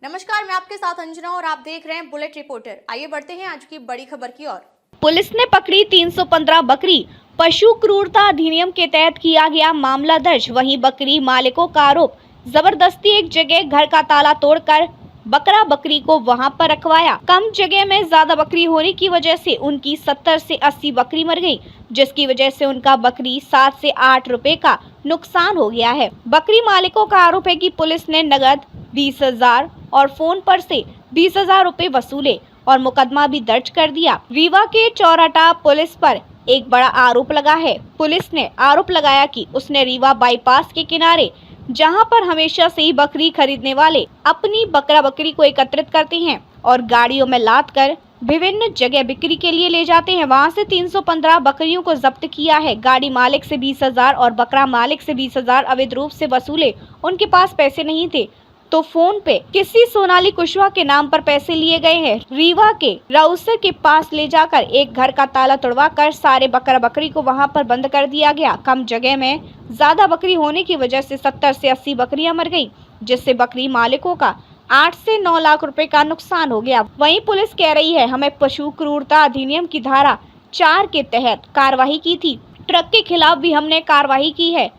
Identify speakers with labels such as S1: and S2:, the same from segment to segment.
S1: नमस्कार, मैं आपके साथ अंजना और आप देख रहे हैं बुलेट रिपोर्टर। आइए बढ़ते हैं आज की बड़ी खबर की ओर।
S2: पुलिस ने पकड़ी 315 बकरी। पशु क्रूरता अधिनियम के तहत किया गया मामला दर्ज। वहीं बकरी मालिकों का आरोप, जबरदस्ती एक जगह घर का ताला तोड़कर बकरा बकरी को वहां पर रखवाया। कम जगह में ज्यादा बकरी होने की वजह से उनकी 70 से 80 बकरी मर गई, जिसकी वजह से उनका बकरी 7 से 8 रुपए का नुकसान हो गया है। बकरी मालिकों का आरोप है कि पुलिस ने नगद 20,000 और फोन पर से 20,000 रुपए वसूले और मुकदमा भी दर्ज कर दिया। रीवा के चौराटा पुलिस पर एक बड़ा आरोप लगा है। पुलिस ने आरोप लगाया कि उसने रीवा बाईपास के किनारे, जहां पर हमेशा से ही बकरी खरीदने वाले अपनी बकरा बकरी को एकत्रित करते हैं और गाड़ियों में लाद कर विभिन्न जगह बिक्री के लिए ले जाते हैं, वहां से 315 बकरियों को जब्त किया है। गाड़ी मालिक से 20,000 और बकरा मालिक से 20,000 अवैध रूप से वसूले। उनके पास पैसे नहीं थे तो फोन पे किसी सोनाली कुशवाहा के नाम पर पैसे लिए गए हैं। रीवा के राउसर के पास ले जाकर एक घर का ताला तोड़वाकर सारे बकरा बकरी को वहां पर बंद कर दिया गया। कम जगह में ज्यादा बकरी होने की वजह से 70 से 80 बकरियां मर गई, जिससे बकरी मालिकों का 8 से 9 लाख रुपए का नुकसान हो गया। वहीं पुलिस कह रही है, हमें पशु क्रूरता अधिनियम की धारा 4 के तहत कार्रवाई की थी। ट्रक के खिलाफ भी हमने कार्रवाई की है।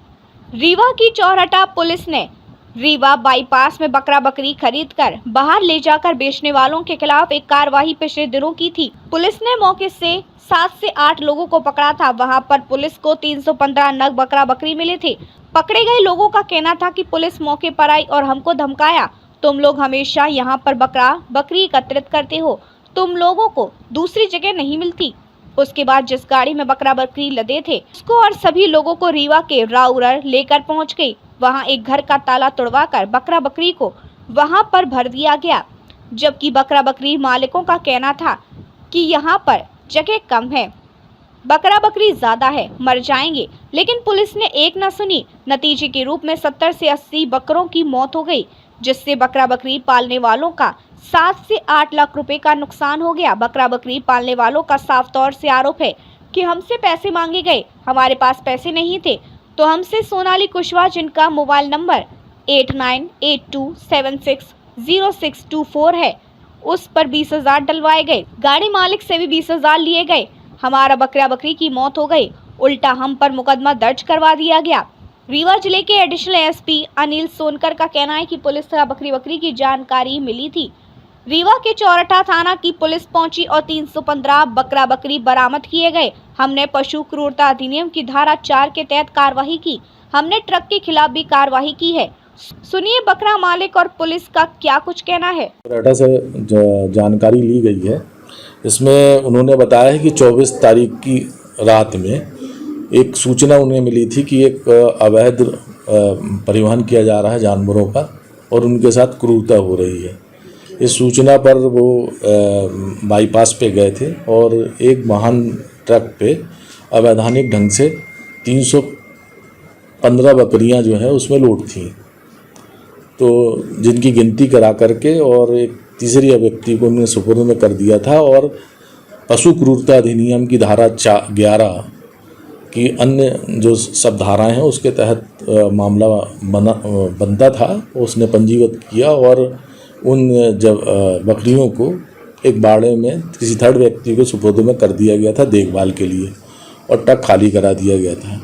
S2: रीवा की चौराटा पुलिस ने रीवा बाईपास में बकरा बकरी खरीदकर बाहर ले जाकर बेचने वालों के खिलाफ एक कार्रवाई पिछले दिनों की थी। पुलिस ने मौके से 7 से 8 लोगों को पकड़ा था। वहां पर पुलिस को 315 नग बकरा बकरी मिले थे। पकड़े गए लोगों का कहना था कि पुलिस मौके पर आई और हमको धमकाया, तुम लोग हमेशा यहाँ पर बकरा बकरी एकत्रित करते हो, तुम लोगों को दूसरी जगह नहीं मिलती। उसके बाद जिस गाड़ी में बकरा बकरी लदे थे उसको और सभी लोगों को रीवा के राउरर लेकर पहुंच गई। वहां एक घर का ताला तोड़वाकर बकरा बकरी को वहां पर भर दिया गया, जबकि बकरा बकरी मालिकों का कहना था कि यहां पर जगह कम है, बकरा बकरी ज्यादा है, मर जाएंगे। लेकिन पुलिस ने एक न सुनी। नतीजे के रूप में 70 से 80 बकरों की मौत हो गई, जिससे बकरा बकरी पालने वालों का 7 से 8 लाख रुपए का नुकसान हो गया। बकरा बकरी पालने वालों का साफ तौर से आरोप है कि हमसे पैसे मांगे गए, हमारे पास पैसे नहीं थे तो हमसे सोनाली कुशवाहा, जिनका मोबाइल नंबर 8982760624 है, उस पर 20,000 डलवाए गए। गाड़ी मालिक से भी 20,000 लिए गए। हमारा बकरा बकरी की मौत हो गई, उल्टा हम पर मुकदमा दर्ज करवा दिया गया। रीवा जिले के एडिशनल एसपी अनिल सोनकर का कहना है कि पुलिस को बकरी बकरी की जानकारी मिली थी। रीवा के चौराटा थाना की पुलिस पहुंची और 315 बकरा बकरी बरामद किए गए। हमने पशु क्रूरता अधिनियम की धारा 4 के तहत कार्रवाई की। हमने ट्रक के खिलाफ भी कार्रवाई की है। सुनिए बकरा मालिक और पुलिस का क्या कुछ कहना है।
S3: चौराटा से जानकारी ली गई है। इसमें उन्होंने बताया है कि 24 तारीख की रात में एक सूचना उन्हें मिली थी कि एक अवैध परिवहन किया जा रहा है जानवरों का और उनके साथ क्रूरता हो रही है। इस सूचना पर वो बाईपास पे गए थे और एक वाहन ट्रक पे अवैधानिक ढंग से 315 बकरियां जो है उसमें लोड थी, तो जिनकी गिनती करा करके और एक तीसरी व्यक्ति को उन्होंने सुपुर्द में कर दिया था। और पशु क्रूरता अधिनियम की धारा 11 की अन्य जो सब धाराएं हैं उसके तहत मामला बनता था। उसने पंजीबद्ध किया और उन जब बकरियों को एक बाड़े में किसी थर्ड व्यक्ति को सुपुर्द में कर दिया गया था देखभाल के लिए, और ट्रक खाली करा दिया गया था।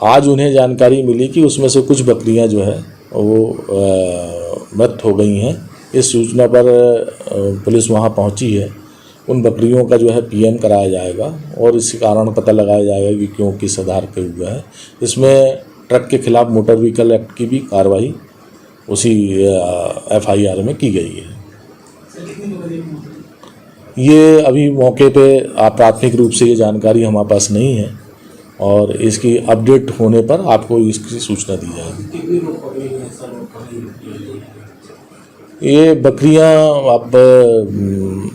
S3: आज उन्हें जानकारी मिली कि उसमें से कुछ बकरियां जो है वो मृत हो गई हैं। इस सूचना पर पुलिस वहां पहुंची है। उन बकरियों का जो है पीएम कराया जाएगा और इसी कारण पता लगाया जाएगा कि क्यों किस आधार पर हुआ है। इसमें ट्रक के खिलाफ मोटर व्हीकल एक्ट की भी कार्रवाई उसी FIR में की गई है। ये अभी मौके पे प्राथमिक रूप से ये जानकारी हमारे पास नहीं है और इसकी अपडेट होने पर आपको इसकी सूचना दी जाएगी। ये बकरियां अब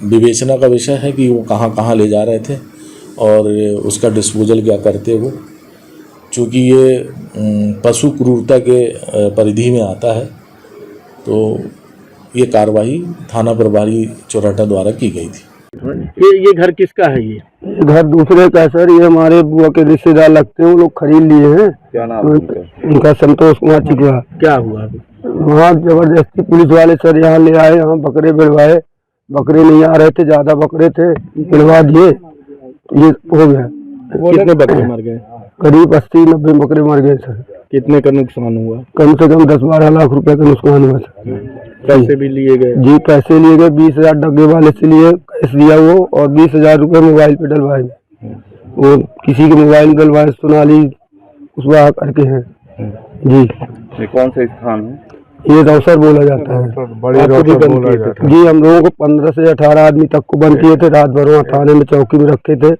S3: विवेचना का विषय है कि वो कहाँ कहाँ ले जा रहे थे और उसका डिस्पोजल क्या करते वो, चूँकि ये पशु क्रूरता के परिधि में आता है तो ये कार्रवाई थाना प्रभारी चौराटा द्वारा की गई थी।
S4: ये घर किसका है? ये
S5: घर दूसरे का है सर, ये हमारे बुआ के रिश्तेदार लगते हैं, वो लोग खरीद लिए हैं।
S4: क्या नाम है उनका?
S5: उनका संतोष कुमार चिकवा।
S4: क्या हुआ अभी?
S5: वहाँ जबरदस्ती पुलिस वाले सर यहाँ ले आए, यहाँ बकरे बिड़वाए, बकरे नहीं आ रहे थे, ज्यादा बकरे थे, बिड़वा दिए, ये हो गया।
S4: कितने बकरे मर गए?
S5: करीब 80-90 बकरे मर गए सर।
S4: कितने का नुकसान हुआ?
S5: कम से कम 10-12 लाख रुपए का नुकसान हुआ सर।
S4: पैसे भी लिए गए?
S5: जी पैसे लिए गए, 20,000 डग्गे वाले से लिए कैश दिया वो, और 20,000 रुपए मोबाइल पे डलवाए। वो किसी के मोबाइल डलवाए, सोनाली कुशवाहा करके हैं जी।
S4: ये कौन सा स्थान है?
S5: ये रौसर बोला जाता है। जी हम लोगों को 15 से 18 आदमी तक को बंद किए थे, रात भर वहाँ थाने में चौकी में रखे थे,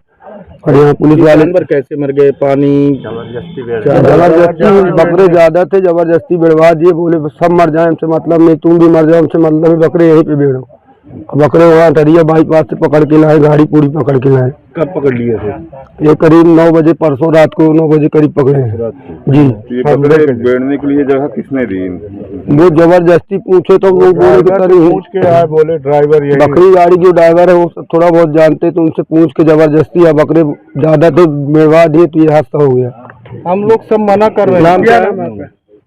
S5: और यहाँ पुलिस वाले।
S4: जानवर कैसे मर गए? पानी
S5: जबरदस्ती बकरे ज्यादा थे, जबरदस्ती बिड़वा दिए, बोले सब मर जाए, हमसे मतलब नहीं, तुम भी मर जाओ, हमसे मतलब नहीं, बकरे यहीं पे बेड़ो। बकरे वहाँ तरिया बाईपास से पकड़ के लाए, गाड़ी पूरी पकड़ के लाए।
S4: कब पकड़ लिए थे?
S5: ये करीब 9 बजे, परसों रात को 9 बजे करीब पकड़े हैं जी।
S6: ये बकरे बैठने के लिए जगह किसने दी?
S5: वो जबरदस्ती पूछे तो वो पूछ के आए, बोले ड्राइवर, ये बकरी गाड़ी जो ड्राइवर है वो सब थोड़ा बहुत जानते, तो उनसे पूछ के जबरदस्ती या बकरे ज्यादा थे बिड़वा दिए, तो ये हादसा हो गया।
S4: हम लोग सब मना कर रहे हैं।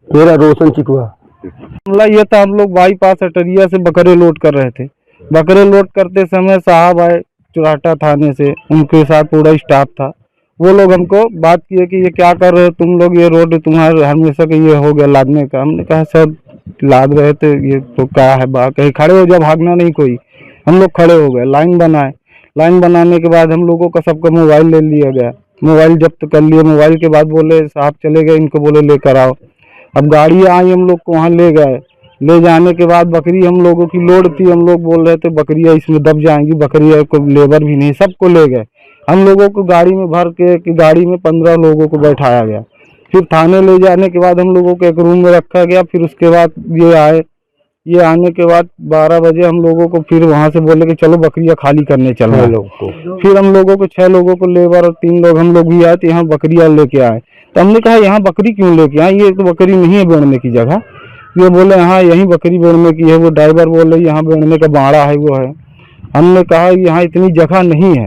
S5: मेरा रोशन चिकवा।
S7: मामला ये था, हम लोग बाईपास अटरिया से बकरे लोड कर रहे थे। बकरे लोड करते समय साहब आए चुराटा थाने से, उनके साथ पूरा स्टाफ था। वो लोग हमको बात किए कि ये क्या कर रहे हो तुम लोग, ये रोड तुम्हारा हमेशा का ये हो गया लादने का। हमने कहा सर लाद रहे थे, ये तो क्या है कहीं खड़े हो, जब भागना नहीं कोई। हम लोग खड़े हो गए, लाइन बनाए। लाइन बनाने के बाद हम लोगों का सबका मोबाइल ले लिया गया, मोबाइल जब्त कर लिए। मोबाइल के बाद बोले साहब चले गए, इनको बोले लेकर आओ। अब गाड़ी आई, हम लोग को वहाँ ले गए। ले जाने के बाद बकरी हम लोगों की लोड थी, हम लोग बोल रहे थे बकरियाँ इसमें दब जाएंगी, बकरियाँ को लेबर भी नहीं, सबको ले गए। हम लोगों को गाड़ी में भर के कि गाड़ी में 15 लोगों को बैठाया गया। फिर थाने ले जाने के बाद हम लोगों को एक रूम में रखा गया। फिर उसके बाद ये आए, ये आने के बाद 12 बजे हम लोगों को फिर वहाँ से बोले कि चलो बकरियाँ खाली करने चलो लोग को। फिर हम लोगों को 6 लोगों को लेबर और 3 लोग हम लोग भी आए, तो यहाँ बकरियाँ लेके आए। तो हमने कहा यहाँ बकरी क्यों लेके आए, ये तो बकरी नहीं है बेचने की जगह। ये बोले हाँ यहीं बकरी बेचने की है। वो ड्राइवर बोले यहाँ बेचने का बाड़ा है वो है। हमने कहा यहाँ इतनी जगह नहीं है,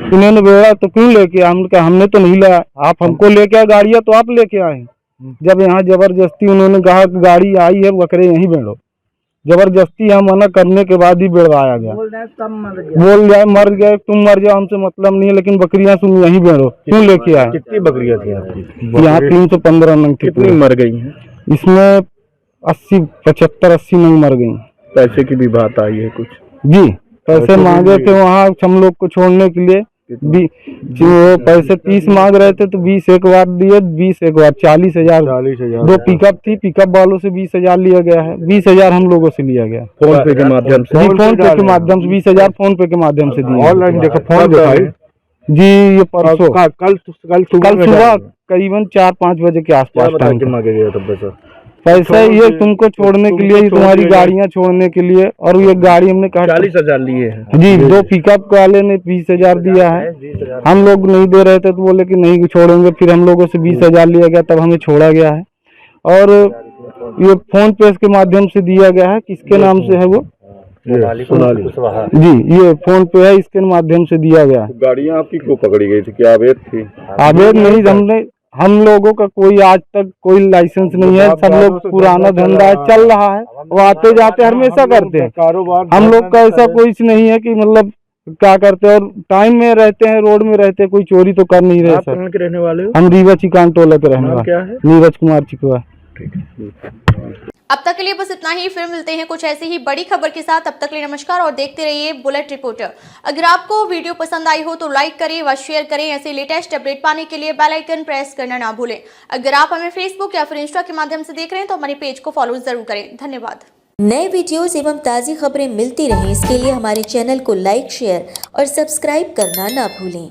S7: इन्होंने बेड़ा तो क्यों लेके आए। हमने कहा हमने तो नहीं लाया, आप हमको लेके आए गाड़ियाँ, तो आप लेके आए। जब यहाँ जबरदस्ती उन्होंने कहा कि गाड़ी आई है बकरे यहीं बेचो, जबरदस्ती यहाँ मना करने के बाद ही बेड़वाया गया। बोल जाए मर गए, तुम मर जाओ, हमसे मतलब नहीं है, लेकिन बकरियां तुम यहीं बेचो, क्यों लेके आए।
S4: कितनी बकरियां थी आपकी?
S7: यहाँ 315 नंग थी।
S4: कितनी मर गई हैं?
S7: इसमें 75-80 नंग मर गई।
S4: पैसे की भी बात आई है कुछ?
S7: जी पैसे मांगे थे वहाँ हम लोग को छोड़ने के लिए। जो पैसे 30 मांग रहे थे, तो 20 एक बार दिए, 20 एक बार 40,000। 2 पिकअप थी, पिकअप वालों से 20,000 लिया गया है, 20,000 हम लोगों से लिया गया
S4: फोन पे के माध्यम से।
S7: जी फोन पे के माध्यम से 20,000 फोन पे के माध्यम से दिए।
S5: ऑनलाइन देखो, फोन दिखाई
S7: जी ये परसों
S5: कल
S7: सुबह करीबन 4-5 बजे के आसपास टाइम
S4: मांगे गए तब पैसा?
S7: पैसा ये तुमको छोड़ने के लिए, तुम्हारी गाड़ियाँ छोड़ने के लिए। और ये गाड़ी हमने कहा
S4: 40,000 लिए हैं
S7: जी। 2 पिकअप वाले ने 20,000 दिया है, हम लोग नहीं दे रहे थे, तो बोले कि नहीं छोड़ेंगे। फिर हम लोगों से 20,000 लिया गया, तब हमें छोड़ा गया है। और ये फोन पे के माध्यम से दिया गया है, किसके नाम से है वो?
S4: सोनाली
S7: जी, ये फोन पे है, इसके माध्यम से दिया गया है।
S6: गाड़ियाँ आपकी क्यों पकड़ी गई थी, क्या अवैध थी?
S7: अवैध नहीं, हम लोगों का कोई आज तक कोई लाइसेंस नहीं है, सब लोग पुराना धंधा चल रहा है, वो आते जाते हमेशा करते हैं। हम लोग का ऐसा कुछ नहीं है कि मतलब क्या करते हैं, और टाइम में रहते हैं, रोड में रहते हैं, कोई चोरी तो कर नहीं रहे सर।
S4: के रहने वाले हो?
S7: हम रीवा चिकान टोला के रहने
S4: क्या
S7: वाले,
S4: है?
S7: नीरज कुमार चिकवा।
S1: अब तक के लिए बस इतना ही। फिर मिलते हैं कुछ ऐसी ही बड़ी खबर के साथ। अब तक के लिए नमस्कार और देखते रहिए बुलेट रिपोर्टर। अगर आपको वीडियो पसंद आई हो तो लाइक करें व शेयर करें। ऐसे लेटेस्ट अपडेट पाने के लिए बेल आइकन प्रेस करना ना भूलें। अगर आप हमें फेसबुक या फिर इंस्टा के माध्यम से देख रहे हैं तो हमारे पेज को फॉलो जरूर करें। धन्यवाद।
S8: नए वीडियोस एवं ताज़ी खबरें मिलती रहें, इसके लिए हमारे चैनल को लाइक, शेयर और सब्सक्राइब करना ना भूलें।